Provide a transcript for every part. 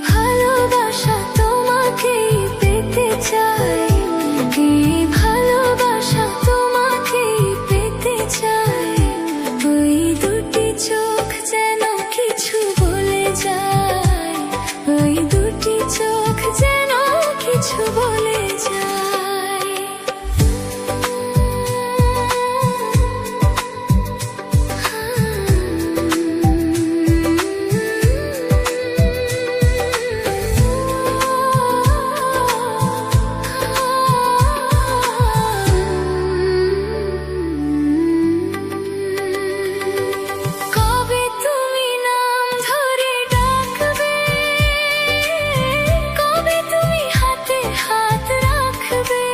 ভালোবাসা তোমাকেই পেতে চাই, এই ভালোবাসা তোমাকেই পেতে চাই। ওই দুটি চোখ যেন কিছু বলে যায়, ওই দুটি চোখ যেন কিছু বলে যায়। কবে তুমি নাম ধরে ডাকবে, কবে তুমি হাতে হাত রাখবে,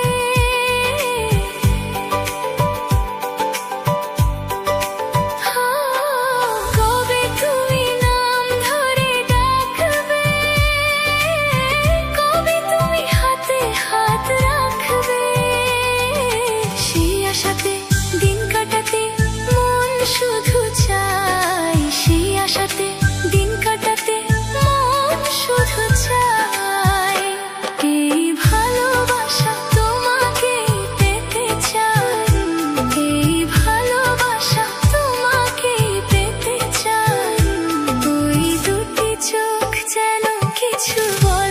কবে তুমি নাম ধরে ডাকবে, কবে তুমি হাতে হাত রাখবে। সেই আশাতে দিন কাটাতে মন শুধু চাই, সেই আশাতে দিন কাটাতে মন শুধু চাই। এই ভালোবাসা তোমাকেই পেতে চাই, এই ভালোবাসা তোমাকেই পেতে চাই। ওই দুটি চোখ যেন কিছু বলে